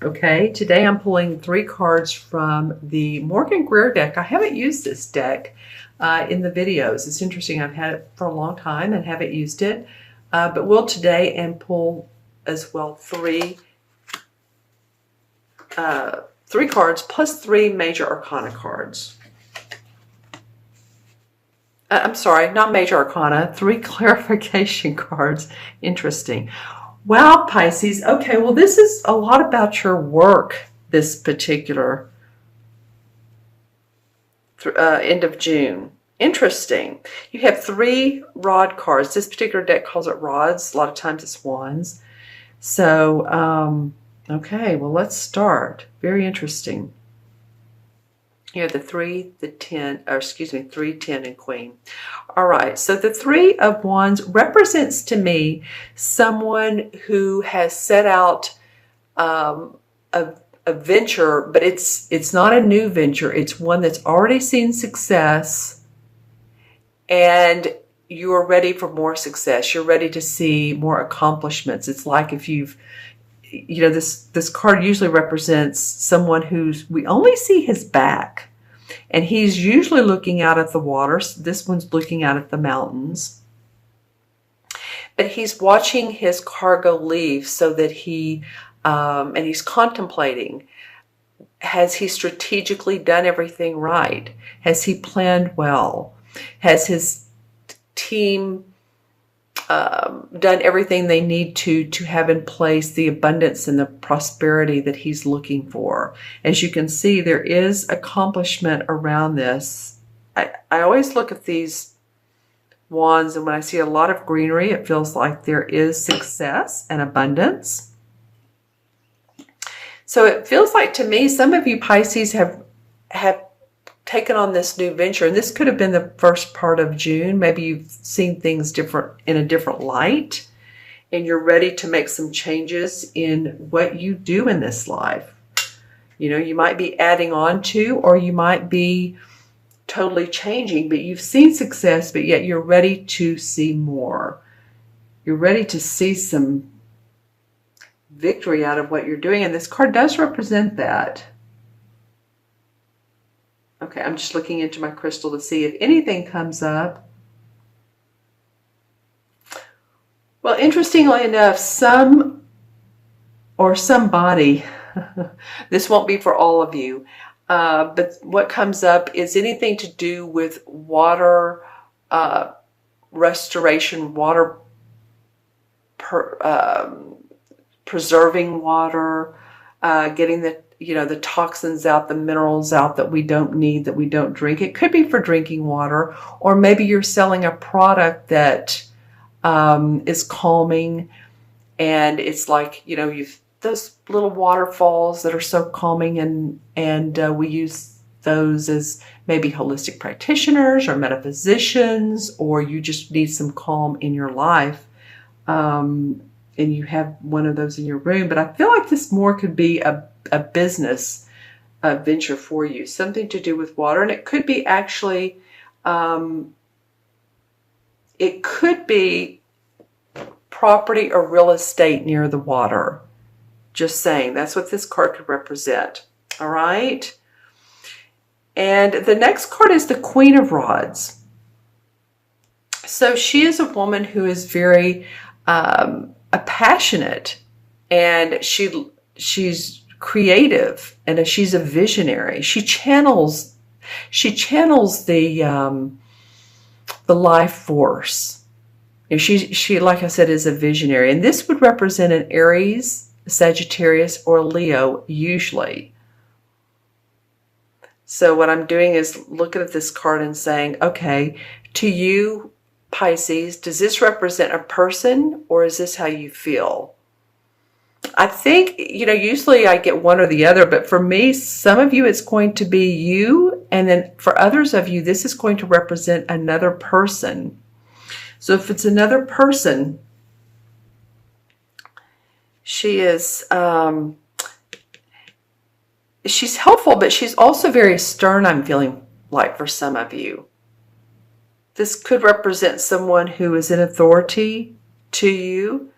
Okay, today I'm pulling 3 cards from the Morgan Greer deck. I haven't used this deck in the videos. It's interesting. I've had it for a long time and haven't used it. But will today and pull as well three cards plus 3 major arcana cards. I'm sorry, not major arcana, 3 clarification cards. Interesting. Wow, Pisces. Okay, well, this is a lot about your work this particular end of June. Interesting. You have 3 rod cards. This particular deck calls it rods. A lot of times it's wands. So, okay, well, let's start. Very interesting. You have the 3, the 10, or excuse me, 3, 10, and Queen. All right, so the 3 of Wands represents to me someone who has set out a venture, but it's not a new venture. It's one that's already seen success, and you are ready for more success. You're ready to see more accomplishments. It's like if this card usually represents someone we only see his back, and he's usually looking out at the water. This one's looking out at the mountains, but he's watching his cargo leave so that and he's contemplating, has he strategically done everything right? Has he planned well? Has his team done everything they need to have in place the abundance and the prosperity that he's looking for? As you can see, there is accomplishment around this. I always look at these wands, and when I see a lot of greenery, it feels like there is success and abundance. So it feels like to me, some of you Pisces have taken on this new venture, and this could have been the first part of June. Maybe you've seen things in a different light, and you're ready to make some changes in what you do in this life. You know, you might be adding on to, or you might be totally changing, but you've seen success, but yet you're ready to see more. You're ready to see some victory out of what you're doing, and this card does represent that. Okay, I'm just looking into my crystal to see if anything comes up. Well, interestingly enough, somebody, this won't be for all of you, but what comes up is anything to do with water restoration, water preserving water, getting the toxins out, the minerals out that we don't need, that we don't drink. It could be for drinking water, or maybe you're selling a product that is calming, and it's like, you've those little waterfalls that are so calming, and we use those as maybe holistic practitioners or metaphysicians, or you just need some calm in your life. And you have one of those in your room. But I feel like this more could be a business venture for you, something to do with water. And it could be actually, it could be property or real estate near the water. Just saying, that's what this card could represent. All right. And the next card is the Queen of Rods. So she is a woman who is very passionate, and she's creative, and she's a visionary. She channels the life force. She, like I said, is a visionary, and this would represent an Aries, Sagittarius, or Leo usually. So what I'm doing is looking at this card and saying, okay, to you, Pisces, does this represent a person, or is this how you feel? I think, usually I get one or the other, but for me, some of you, it's going to be you, and then for others of you, this is going to represent another person. So if it's another person, she is, she's helpful, but she's also very stern, I'm feeling like, for some of you. This could represent someone who is in authority to you,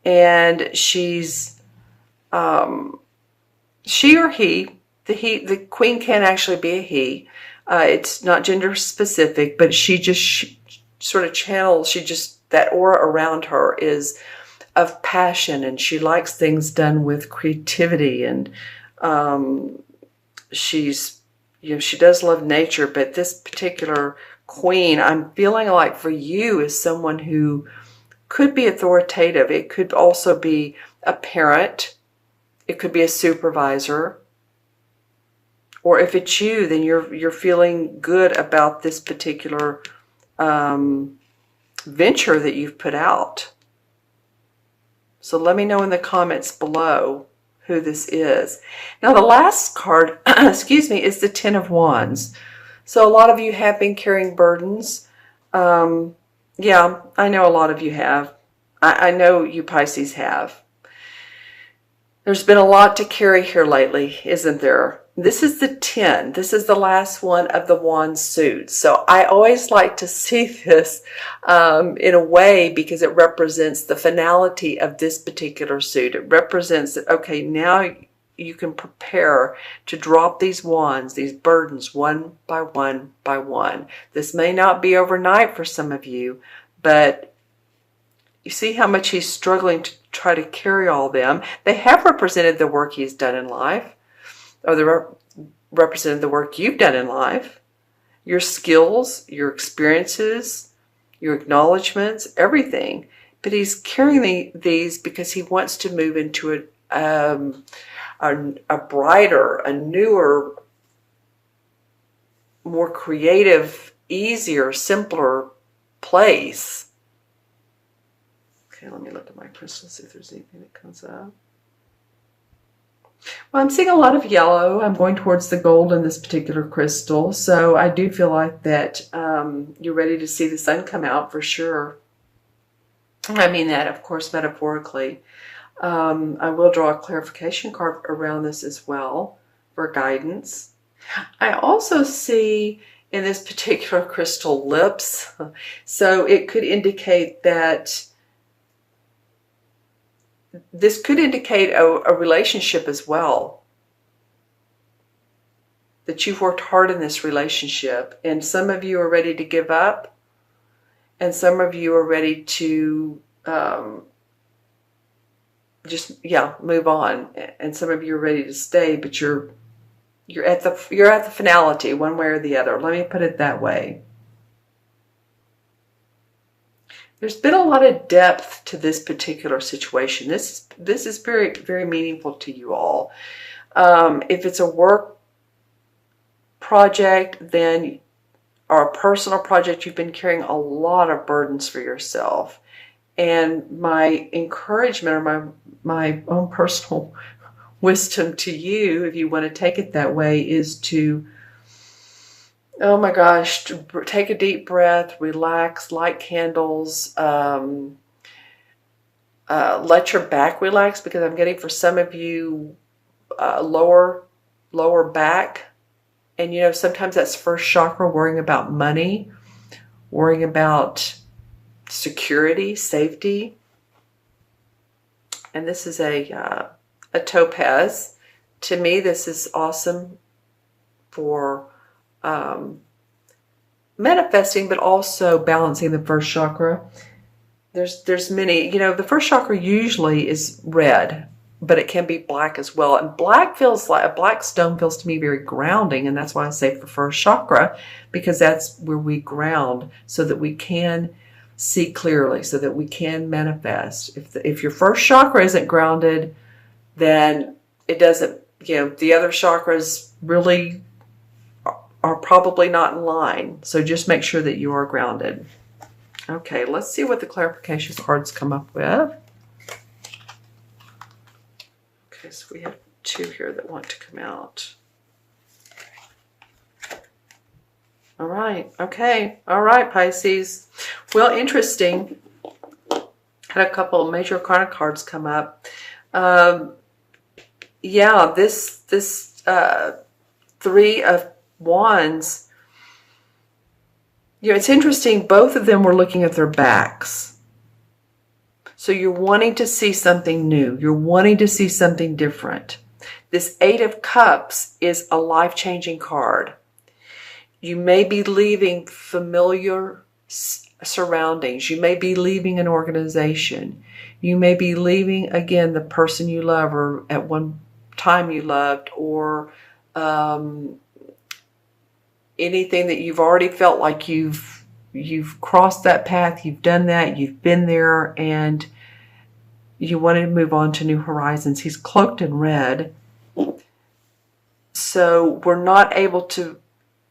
and she's she or he, the queen can actually be a he. It's not gender specific, but she sort of channels, that aura around her is of passion, and she likes things done with creativity, and she does love nature. But this particular queen, I'm feeling like for you, is someone who could be authoritative. It could also be a parent. It could be a supervisor. Or if it's you, then you're feeling good about this particular venture that you've put out. So let me know in the comments below who this is. Now the last card, excuse me, is the Ten of Wands. So a lot of you have been carrying burdens. Yeah, I know a lot of you have. I know you Pisces have. There's been a lot to carry here lately, isn't there? This is the 10. This is the last one of the wand suit. So I always like to see this in a way, because it represents the finality of this particular suit. It represents that, okay, now you can prepare to drop these wands, these burdens, one by one by one. This may not be overnight for some of you, but you see how much he's struggling to try to carry all them. They have represented the work he's done in life, or they represented the work you've done in life, your skills, your experiences, your acknowledgments, everything. But he's carrying these because he wants to move into a brighter, a newer, more creative, easier, simpler place. Okay, let me look at my crystal, see if there's anything that comes up. Well, I'm seeing a lot of yellow. I'm going towards the gold in this particular crystal. So I do feel like that you're ready to see the sun come out for sure. I mean that, of course, metaphorically. I will draw a clarification card around this as well for guidance. I also see in this particular crystal lips. So it could indicate that this could indicate a relationship as well. That you've worked hard in this relationship, and some of you are ready to give up, and some of you are ready to move on, and some of you are ready to stay, but you're at the finality one way or the other. Let me put it that way. There's been a lot of depth to this particular situation. This is very, very meaningful to you all. If it's a work project, then, or a personal project, you've been carrying a lot of burdens for yourself. And my encouragement, or my own personal wisdom to you, if you want to take it that way, is to, oh my gosh, take a deep breath, relax, light candles, let your back relax, because I'm getting for some of you lower back. And you know, sometimes that's first chakra, worrying about money, worrying about security, safety. And this is a topaz. To me, this is awesome for manifesting, but also balancing the first chakra. There's many, you know, the first chakra usually is red, but it can be black as well. And black feels like, a black stone feels to me very grounding, and that's why I say for first chakra, because that's where we ground so that we can see clearly, so that we can manifest. If your first chakra isn't grounded, then it doesn't, you know, the other chakras really are probably not in line. So just make sure that you are grounded. Okay, let's see what the clarification cards come up with. Okay, so we have two here that want to come out. All right, okay. All right, Pisces. Well, interesting. Had a couple of major arcana cards come up. Yeah, this Three of Wands, you know, it's interesting. Both of them were looking at their backs. So you're wanting to see something new. You're wanting to see something different. This Eight of Cups is a life-changing card. You may be leaving familiar surroundings. You may be leaving an organization. You may be leaving, again, the person you love or at one time you loved, or anything that you've already felt like you've crossed that path, you've done that, you've been there, and you wanted to move on to new horizons. He's cloaked in red. So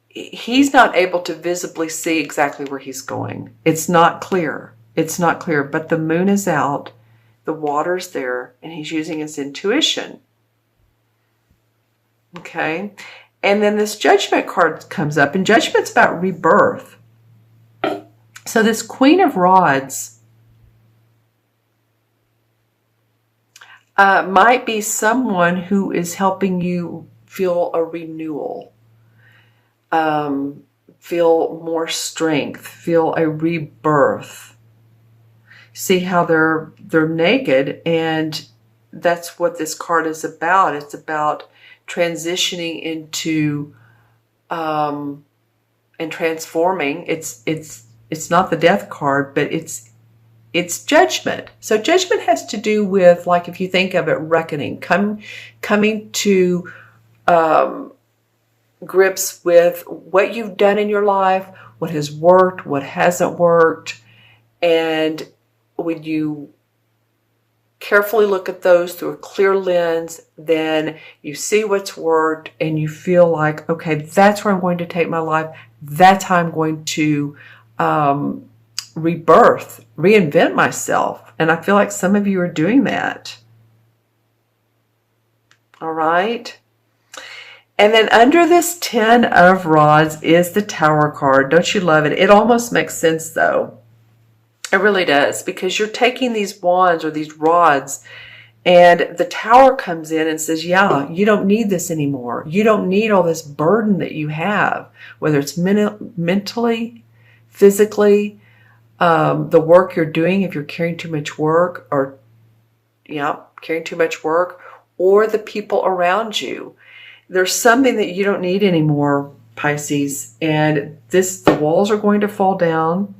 he's not able to visibly see exactly where he's going. It's not clear. It's not clear, but the moon is out, the water's there, and he's using his intuition. Okay? And then this Judgment card comes up, and Judgment's about rebirth. So this Queen of Rods might be someone who is helping you feel a renewal, feel more strength, feel a rebirth. See how they're naked, and that's what this card is about. It's about transitioning into and transforming. It's not the Death card, but it's Judgment. So Judgment has to do with, like, if you think of it, reckoning, coming to grips with what you've done in your life, what has worked, what hasn't worked, and when you carefully look at those through a clear lens, then you see what's worked and you feel like, okay, that's where I'm going to take my life. That's how I'm going to rebirth, reinvent myself. And I feel like some of you are doing that. All right. And then under this 10 of Rods is the Tower card. Don't you love it? It almost makes sense, though. It really does, because you're taking these wands or these rods, and the Tower comes in and says, yeah, you don't need this anymore. You don't need all this burden that you have, whether it's mentally, physically, the work you're doing, if you're carrying too much work, or carrying too much work, or the people around you. There's something that you don't need anymore, Pisces, and the walls are going to fall down.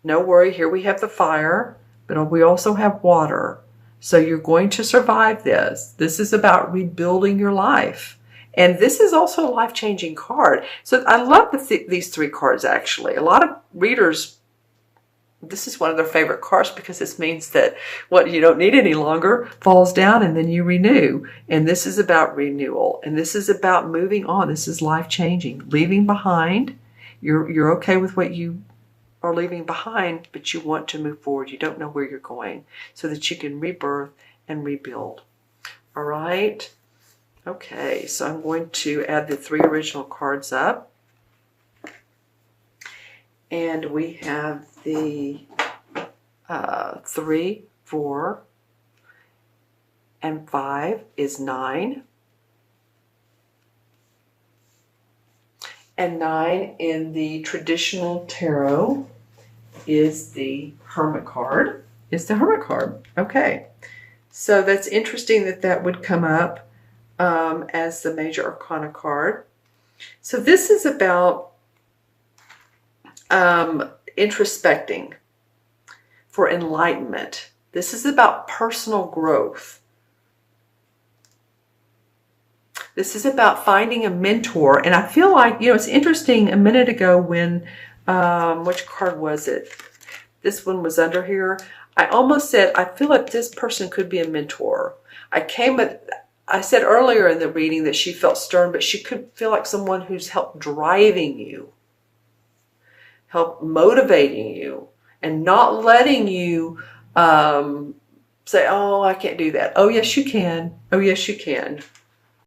No worry, here we have the fire, but we also have water. So you're going to survive this. This is about rebuilding your life. And this is also a life-changing card. So I love these three cards, actually. A lot of readers, this is one of their favorite cards because this means that what you don't need any longer falls down and then you renew. And this is about renewal. And this is about moving on. This is life-changing. Leaving behind. You're okay with what you are leaving behind, but you want to move forward. You don't know where you're going, so that you can rebirth and rebuild. All right. Okay, so I'm going to add the three original cards up. And we have the 3, 4, and 5 is 9. And 9 in the traditional tarot is the Hermit card. It's the Hermit card. Okay. So that's interesting that would come up as the Major Arcana card. So this is about introspecting for enlightenment. This is about personal growth. This is about finding a mentor. And I feel like, it's interesting, a minute ago when, which card was it? This one was under here. I almost said, I feel like this person could be a mentor. I said earlier in the reading that she felt stern, but she could feel like someone who's helped driving you, help motivating you, and not letting you say, oh, I can't do that. Oh, yes, you can. Oh, yes, you can.